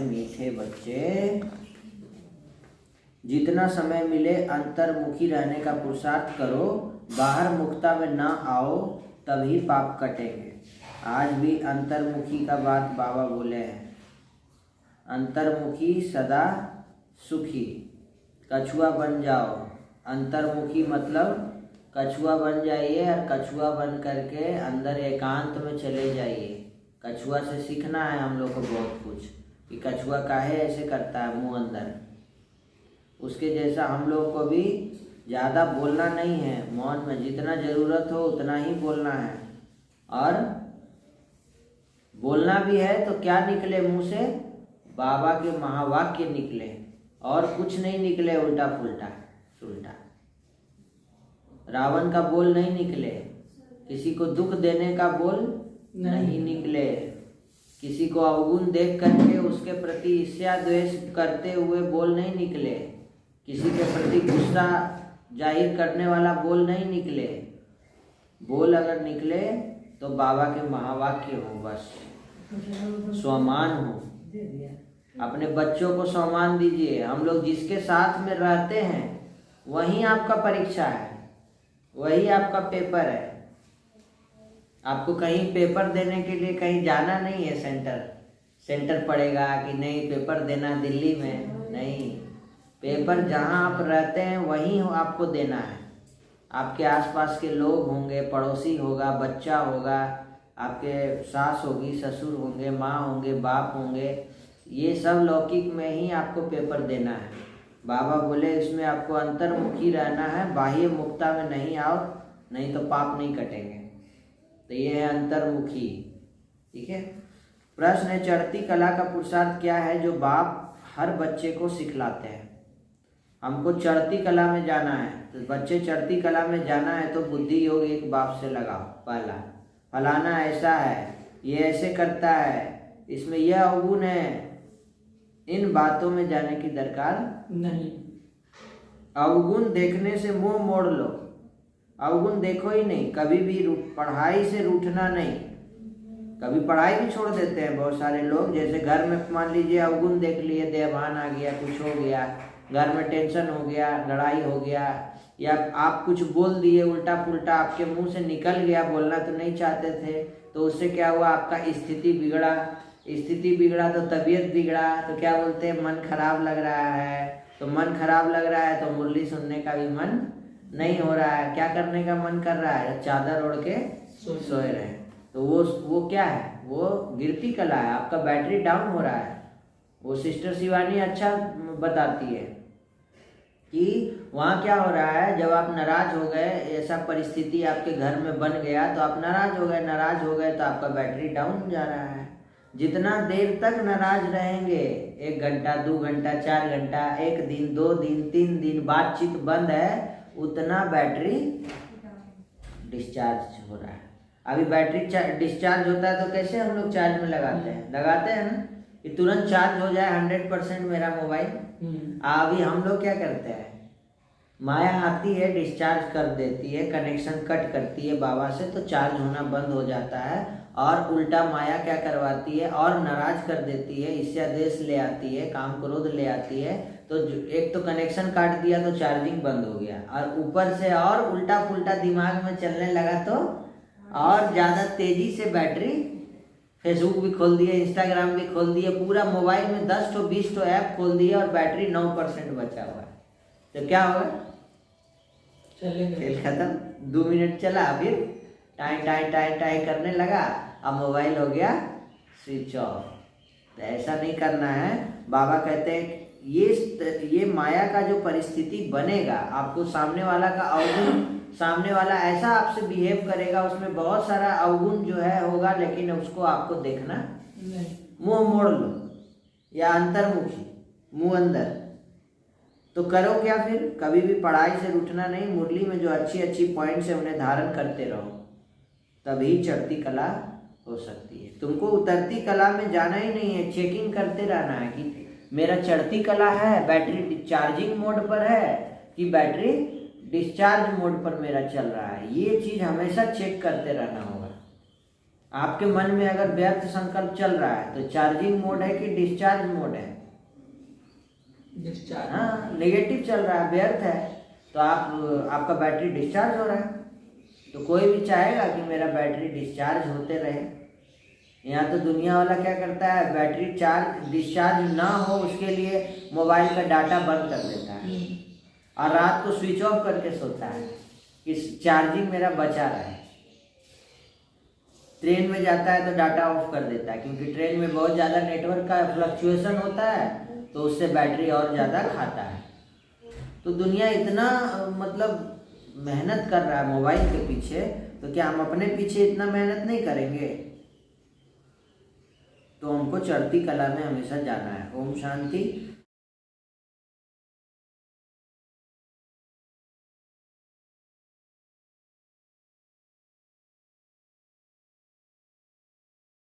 मीठे बच्चे, जितना समय मिले अंतर्मुखी रहने का पुरुषार्थ करो, बाहर मुक्ता में ना आओ, तभी पाप कटेंगे। आज भी अंतर्मुखी का बात बाबा बोले हैं। अंतर्मुखी सदा सुखी, कछुआ बन जाओ। अंतर्मुखी मतलब कछुआ बन जाइए और कछुआ बन करके अंदर एकांत में चले जाइए। कछुआ से सीखना है हम लोग को बहुत कुछ, कि कछुआ काहे ऐसे करता है मुंह अंदर। उसके जैसा हम लोग को भी ज़्यादा बोलना नहीं है, मौन में जितना ज़रूरत हो उतना ही बोलना है। और बोलना भी है तो क्या निकले मुंह से, बाबा के महावाक्य निकले, और कुछ नहीं निकले उल्टा पुल्टा सुल्टा। रावण का बोल नहीं निकले, किसी को दुख देने का बोल नहीं निकले, किसी को अवगुण देख करके उसके प्रति ईर्ष्या द्वेष करते हुए बोल नहीं निकले, किसी के प्रति गुस्सा जाहिर करने वाला बोल नहीं निकले। बोल अगर निकले तो बाबा के महावाक्य हो, बस स्वमान हो। अपने बच्चों को सम्मान दीजिए। हम लोग जिसके साथ में रहते हैं वही आपका परीक्षा है, वही आपका पेपर है। आपको कहीं पेपर देने के लिए कहीं जाना नहीं है, सेंटर पड़ेगा कि नहीं पेपर देना दिल्ली में, नहीं। पेपर जहाँ आप रहते हैं वहीं आपको देना है। आपके आसपास के लोग होंगे, पड़ोसी होगा, बच्चा होगा, आपके सास होगी, ससुर होंगे, माँ होंगे, बाप होंगे, ये सब लौकिक में ही आपको पेपर देना है। बाबा बोले इसमें आपको अंतर्मुखी रहना है, बाह्य मुक्ता में नहीं आओ, नहीं तो पाप नहीं कटेंगे। तो ये है अंतर्मुखी, ठीक है। प्रश्न है, चढ़ती कला का पुरुषार्थ क्या है जो बाप हर बच्चे को सिखलाते हैं। हमको चढ़ती कला में जाना है, तो बच्चे चढ़ती कला में जाना है तो बुद्धि योग एक बाप से लगाओ। पहला, फलाना ऐसा है, ये ऐसे करता है, इसमें यह अवगुण है, इन बातों में जाने की दरकार नहीं। अवगुण देखने से मुंह मोड़ लो, अवगुण देखो ही नहीं। कभी भी पढ़ाई से रूठना नहीं। कभी पढ़ाई भी छोड़ देते हैं बहुत सारे लोग, जैसे घर में मान लीजिए अवगुण देख लिए, देहभान आ गया, कुछ हो गया, घर में टेंशन हो गया, लड़ाई हो गया, या आप कुछ बोल दिए उल्टा पुल्टा, आपके मुंह से निकल गया, बोलना तो नहीं चाहते थे, तो उससे क्या हुआ, आपका स्थिति बिगड़ा। स्थिति बिगड़ा तो तबीयत बिगड़ा, तो क्या बोलते हैं, मन खराब लग रहा है। तो मन खराब लग रहा है तो मुरली सुनने का भी मन नहीं हो रहा है। क्या करने का मन कर रहा है, चादर ओढ़ के सोए रहे। तो वो क्या है, वो गिरती कला है, आपका बैटरी डाउन हो रहा है। वो सिस्टर शिवानी अच्छा बताती है कि वहाँ क्या हो रहा है, जब आप नाराज हो गए, ऐसा परिस्थिति आपके घर में बन गया तो आप नाराज हो गए तो आपका बैटरी डाउन जा रहा है। जितना देर तक नाराज रहेंगे, 1 घंटा 2 घंटा 4 घंटा, 1 दिन 2 दिन 3 दिन बातचीत बंद है, उतना बैटरी डिस्चार्ज हो रहा है। अभी बैटरी डिस्चार्ज होता है तो कैसे हम लोग चार्ज में लगाते हैं ना, कि तुरंत चार्ज हो जाए 100% मेरा मोबाइल। अभी हम लोग क्या करते हैं, माया आती है, डिस्चार्ज कर देती है, कनेक्शन कट करती है बाबा से, तो चार्ज होना बंद हो जाता है। और उल्टा माया क्या करवाती है, और नाराज कर देती है, ईर्ष्या द्वेष ले आती है, काम क्रोध ले आती है। तो एक तो कनेक्शन काट दिया तो चार्जिंग बंद हो गया, और ऊपर से और उल्टा पुल्टा दिमाग में चलने लगा तो और ज़्यादा तेजी से बैटरी, फेसबुक भी खोल दिए, इंस्टाग्राम भी खोल दिए, पूरा मोबाइल में 10 to 20 तो ऐप खोल दिए और बैटरी 9% बचा हुआ है। तो क्या होगा, खेल खत्म। 2 मिनट चला, फिर टाई करने लगा, अब मोबाइल हो गया स्विच ऑफ। तो ऐसा नहीं करना है। बाबा कहते हैं ये माया का जो परिस्थिति बनेगा, आपको सामने वाला का अवगुण, सामने वाला ऐसा आपसे बिहेव करेगा, उसमें बहुत सारा अवगुण जो है होगा, लेकिन उसको आपको देखना नहीं। मुंह मोड़ लो या अंतर्मुखी, मुंह अंदर। तो करो क्या फिर, कभी भी पढ़ाई से रूठना नहीं। मुरली में जो अच्छी पॉइंट्स है उन्हें धारण करते रहो, तभी चढ़ती कला हो सकती है। तुमको उतरती कला में जाना ही नहीं है, चेकिंग करते रहना है कि मेरा चढ़ती कला है, बैटरी चार्जिंग मोड पर है कि बैटरी डिस्चार्ज मोड पर मेरा चल रहा है। ये चीज़ हमेशा चेक करते रहना होगा। आपके मन में अगर व्यर्थ संकल्प चल रहा है तो चार्जिंग मोड है कि डिस्चार्ज मोड है? डिस्चार्ज। हाँ, नेगेटिव चल रहा है, व्यर्थ है, तो आपका बैटरी डिस्चार्ज हो रहा है। तो कोई भी चाहेगा कि मेरा बैटरी डिस्चार्ज होते रहे। यहाँ तो दुनिया वाला क्या करता है, बैटरी डिस्चार्ज ना हो उसके लिए मोबाइल का डाटा बंद कर देता है और रात को स्विच ऑफ करके सोता है कि चार्जिंग मेरा बचा रहे। ट्रेन में जाता है तो डाटा ऑफ कर देता है, क्योंकि ट्रेन में बहुत ज़्यादा नेटवर्क का फ्लक्चुएशन होता है, तो उससे बैटरी और ज़्यादा खाता है। तो दुनिया इतना मतलब मेहनत कर रहा है मोबाइल के पीछे, तो क्या हम अपने पीछे इतना मेहनत नहीं करेंगे? तो हमको चढ़ती कला में हमेशा जाना है। ओम शांति।